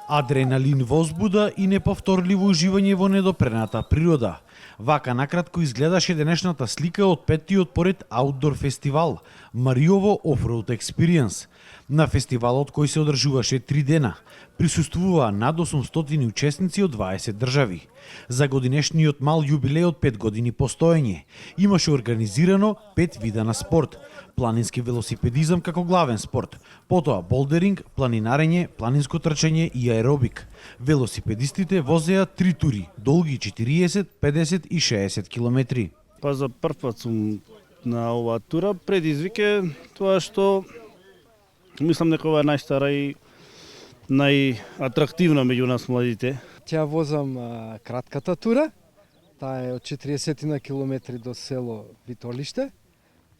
Адреналин, возбуда и неповторливо уживање во недопрената природа. Вака накратко изгледаше денешната слика од петтиот поред аутдор фестивал Мариово Offroad Experience. На фестивалот кој се одржуваше 3 дена, присуствуваа над 800 учесници од 20 држави. За годинешниот мал јубилеј од 5 години постоење имаше организирано 5 вида на спорт: планински велосипедизам како главен спорт, потоа болдеринг, планинарење, планинско трчање и аеробик. Велосипедистите возеа 3 тури, долги 40, 50 и 60 километри. Па за прв пат сум на оваа тура. Предизвик е тоа што мислам дека ова е најстара и најатрактивна меѓу нас младите. Ја возам кратката тура, таа е од 40 на километри до село Витолиште,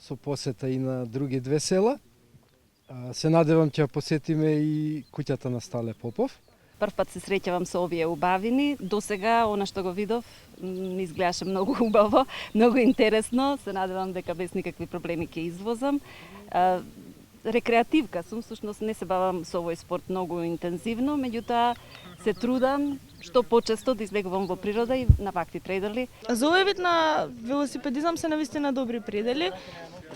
со посета и на други две села. Се надевам ќе посетиме и куќата на Стале Попов. Прв пат се среќавам со овие убавини. До сега, она што го видов, ми изгледаше многу убаво, многу интересно. Се надевам дека без никакви проблеми ќе извозам. Рекреативка сум, всушност не се бавам со овој спорт многу интензивно, меѓутоа се трудам што почесто да избегувам во природа и на вакви предели. За овој вид на велосипедизам се навистина добри предели.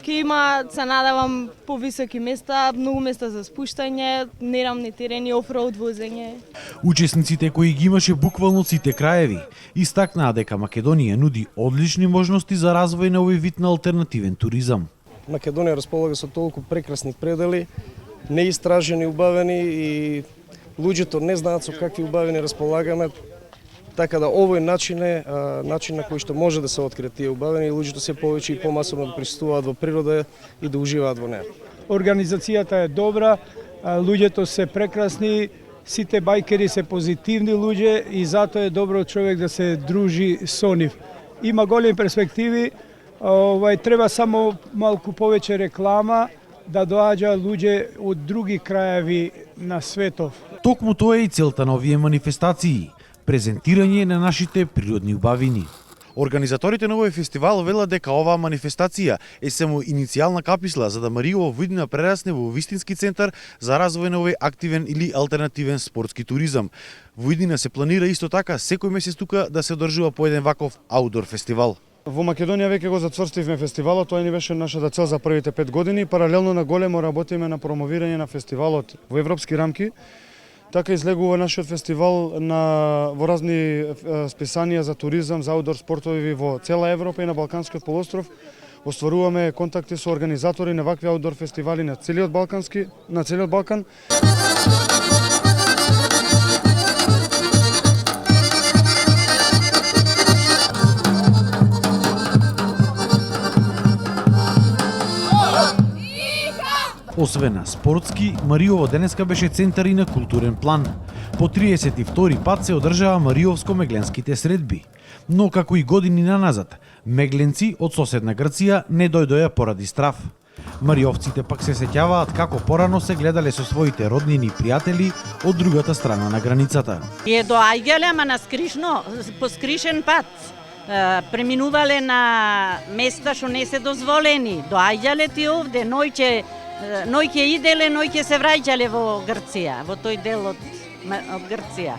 Ке има, се надавам, повисоки места, многу места за спуштање, нерамни терени, офроуд возење. Учесниците кои ги имаше буквално сите краеви истакнаа дека Македонија нуди одлични можности за развој на овој вид на алтернативен туризам. Македонија располага со толку прекрасни предели, неистражени убавени и луѓето не знаат со какви убавени располагаме, така да овој начин е начин на кој што може да се откриат тие убавени и луѓето се повеќе и помасовно да присуствуваат во природа и да уживаат во неа. Организацијата е добра, луѓето се прекрасни, сите бајкери се позитивни луѓе и затоа е добро човек да се дружи со нив. Има големи перспективи, треба само малку повеќе реклама да доаѓа луѓе од други краеви на светов. Токму тоа е и целта на овие манифестации – презентирање на нашите природни убавини. Организаторите на овој фестивал велат дека оваа манифестација е само иницијална каписла за да Мариово во иднина прерасне во вистински центар за развој на овој активен или алтернативен спортски туризам. Во иднина се планира исто така секој месец тука да се одржува по еден ваков аутдор фестивал. Во Македонија веќе го затврстивме фестивалот, тоа ни беше нашата цел за првите 5 години. Паралелно на големо работиме на промовирање на фестивалот во европски рамки. Така излегува нашиот фестивал во разни списанија за туризам, за аутдор спортови во цела Европа и на Балканскиот полуостров. Остваруваме контакти со организатори на вакви аутдор фестивали на целиот Балкан. Освен на спортски, Мариово денеска беше центар и на културен план. По 32 пат се одржаа Мариовско-мегленските средби. Но како и години наназад, мегленци од соседна Грција не дојдоа поради страв. Мариовците пак се сеќаваат како порано се гледале со своите роднини и пријатели од другата страна на границата. Е доаѓале, ама на скришно, по скришен пат. Преминувале на места што не се дозволени. Доаѓале ти овде, ној ќе иделе, ној ќе се враќале во Грција, во тој дел од Грција.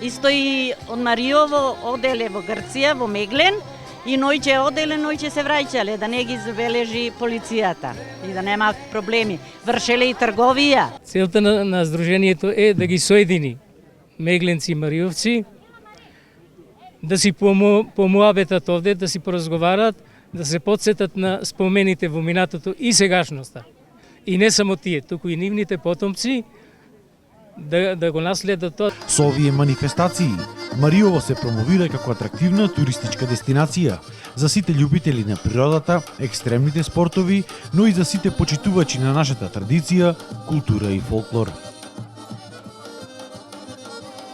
Исто и од Мариово оделе во Грција, во Меглен, и ној ќе оделе, ној ќе се враќале, да не ги забележи полицијата и да нема проблеми. Вршеле и трговија. Целта на Сдруженијето е да ги соедини мегленци и мариовци, да си помуабетат овде, да си поразговарат, да се потсетат на спомените во минатото и сегашноста. И не само тие, туку и нивните потомци да го наследат тоа. Со овие манифестации, Мариово се промовира како атрактивна туристичка дестинација за сите љубители на природата, екстремните спортови, но и за сите почитувачи на нашата традиција, култура и фолклор.